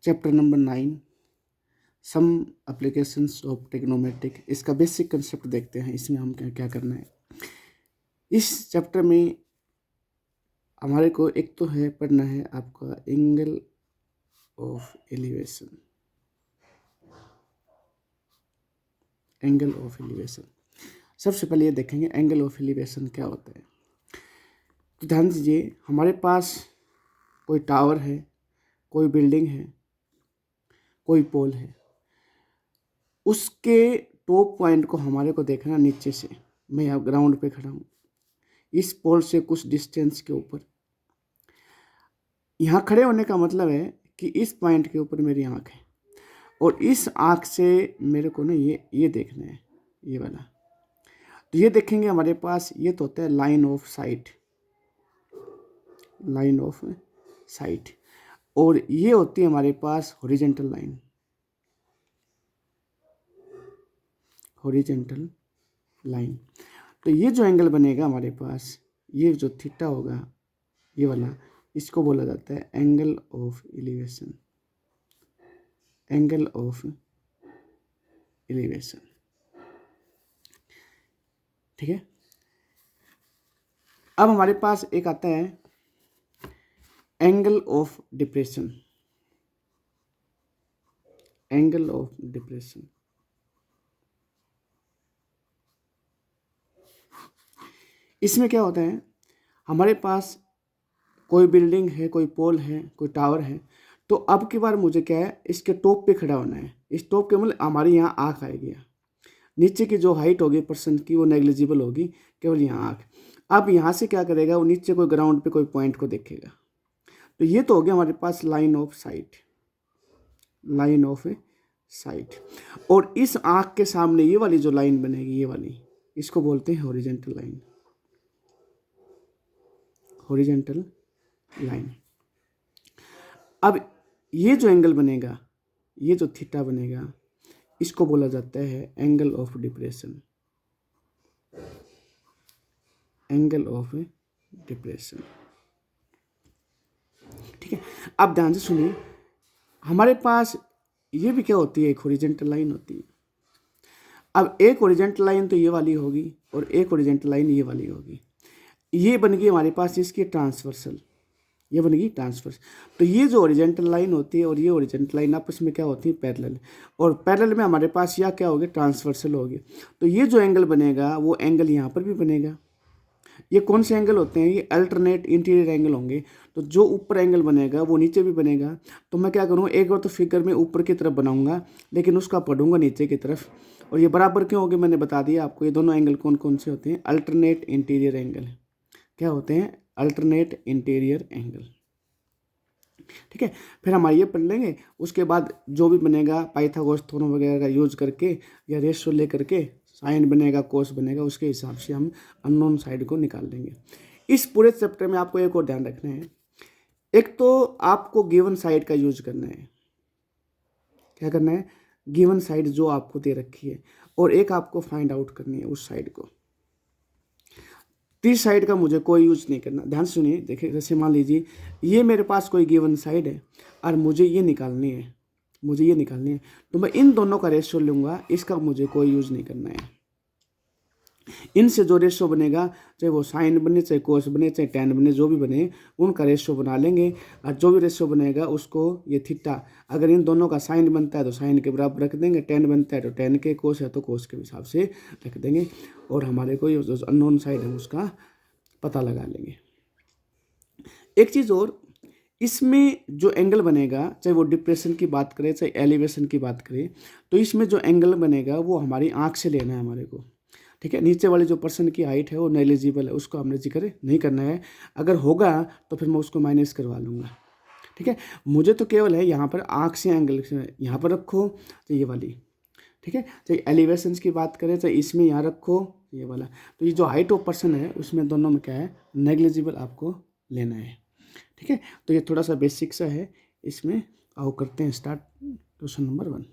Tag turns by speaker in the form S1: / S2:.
S1: Chapter number 9 some applications of trigonometric. इसका basic concept देखते हैं, इसमें हम क्या क्या करना है। इस चैप्टर में हमारे को एक तो है पढ़ना है आपका angle of elevation. Angle of elevation सबसे पहले ये देखेंगे एंगल ऑफ एलिवेशन क्या होता है। तो ध्यान दीजिए, हमारे पास कोई टावर है, कोई बिल्डिंग है, कोई पोल है। उसके टॉप पॉइंट को हमारे को देखना नीचे से। मैं यहाँ ग्राउंड पे खड़ा हूँ, इस पोल से कुछ डिस्टेंस के ऊपर। यहाँ खड़े होने का मतलब है कि इस पॉइंट के ऊपर मेरी आँख है और इस आँख से मेरे को ना ये देखना है, ये वाला। तो ये देखेंगे हमारे पास, ये तो होता है line of sight, line of sight. और ये होती है हमारे पास हॉरिजॉन्टल लाइन, हॉरिजॉन्टल लाइन। तो ये जो एंगल बनेगा हमारे पास, ये जो थीटा होगा ये वाला, इसको बोला जाता है angle of elevation, angle of elevation. ठीक है। अब हमारे पास एक आता है angle of depression, angle of depression. इसमें क्या होता है, हमारे पास कोई बिल्डिंग है, कोई पोल है, कोई टावर है। तो अब की बार मुझे क्या है, इसके टॉप पे खड़ा होना है। इस टॉप के मतलब हमारी यहाँ आँख आएगी। नीचे की जो हाइट होगी पर्सन की वो नेग्लिजिबल होगी, केवल यहाँ आँख। अब यहाँ से क्या करेगा, वो नीचे कोई ग्राउंड पे कोई पॉइंट को देखेगा। तो ये तो हो गया हमारे पास line of sight, line of sight. और इस आँख के सामने ये वाली जो लाइन बनेगी, ये वाली, इसको बोलते हैं हॉरिजॉन्टल लाइन, हॉरिजॉन्टल लाइन। अब ये जो एंगल बनेगा, ये जो थीटा बनेगा, इसको बोला जाता है angle of depression, angle of depression. ठीक है। अब ध्यान से सुनिए, हमारे पास ये भी क्या होती है, एक हॉरिजॉन्टल लाइन होती है। अब एक हॉरिजॉन्टल लाइन तो ये वाली होगी और एक हॉरिजॉन्टल लाइन ये वाली होगी। ये बन गई हमारे पास इसकी ट्रांसवर्सल, ये बनेगी ट्रांसवर्स। तो ये जो हॉरिजॉन्टल लाइन होती है और ये हॉरिजॉन्टल लाइन आपस में क्या होती है, पैरेलल। और पैरेलल में हमारे पास यह क्या होगी, ट्रांसवर्सल होगी। तो ये जो एंगल बनेगा वो एंगल यहाँ पर भी बनेगा। ये कौन से एंगल होते हैं, ये अल्टरनेट इंटीरियर एंगल होंगे। तो जो ऊपर एंगल बनेगा वो नीचे भी बनेगा। तो मैं क्या करूँ, एक बार तो फिगर में ऊपर की तरफ बनाऊंगा लेकिन उसका पढ़ूंगा नीचे की तरफ। और ये बराबर क्यों होगी, मैंने बता दिया आपको। ये दोनों एंगल कौन कौन से होते हैं, अल्टरनेट इंटीरियर एंगल। क्या होते हैं, अल्टरनेट इंटीरियर एंगल। ठीक है। फिर हम ये पढ़ लेंगे। उसके बाद जो भी बनेगा पाइथागोरस थ्योरम वगैरह का यूज करके या रेशियो ले करके साइन बनेगा, कोस बनेगा, उसके हिसाब से हम अननोन साइड को निकाल लेंगे। इस पूरे चैप्टर में आपको एक और ध्यान रखना है, एक तो आपको गिवन साइड का यूज करना है। क्या करना है, गिवन साइड जो आपको दे रखी है, और एक आपको फाइंड आउट करनी है उस साइड को। तीस साइड का मुझे कोई यूज नहीं करना। ध्यान सुनिए, देखिए जैसे मान लीजिए ये मेरे पास कोई गिवन साइड है और मुझे ये निकालनी है, मुझे ये निकालनी है। तो मैं इन दोनों का रेशियो लूँगा, इसका मुझे कोई यूज नहीं करना है। इनसे जो रेशियो बनेगा, चाहे वो साइन बने, चाहे कोस बने, चाहे टेन बने, जो भी बने उनका रेशियो बना लेंगे। और जो भी रेशियो बनेगा उसको, ये थीटा, अगर इन दोनों का साइन बनता है तो साइन के बराबर रख देंगे, टेन बनता है तो टेन के, कोस है तो कोस के हिसाब से रख देंगे। और हमारे को जो अननोन साइड है उसका पता लगा लेंगे। एक चीज़ और, इसमें जो एंगल बनेगा, चाहे वो डिप्रेशन की बात करें चाहे एलिवेशन की बात करें, तो इसमें जो एंगल बनेगा वो हमारी आँख से लेना है हमारे को। ठीक है। नीचे वाले जो पर्सन की हाइट है वो नेग्लिजिबल है, उसको हमने जिक्र नहीं करना है। अगर होगा तो फिर मैं उसको माइनस करवा लूँगा। ठीक है। मुझे तो केवल है यहाँ पर आँख से एंगल यहाँ पर रखो तो ये वाली। ठीक है। चाहे एलिवेशंस की बात करें, चाहे इसमें यहाँ रखो ये वाला। तो ये जो हाइट ऑफ पर्सन है उसमें दोनों में क्या है, नेग्लिजिबल आपको लेना है। ठीक है। तो ये थोड़ा सा बेसिक सा है। इसमें आओ करते हैं स्टार्ट क्वेश्चन नंबर 1।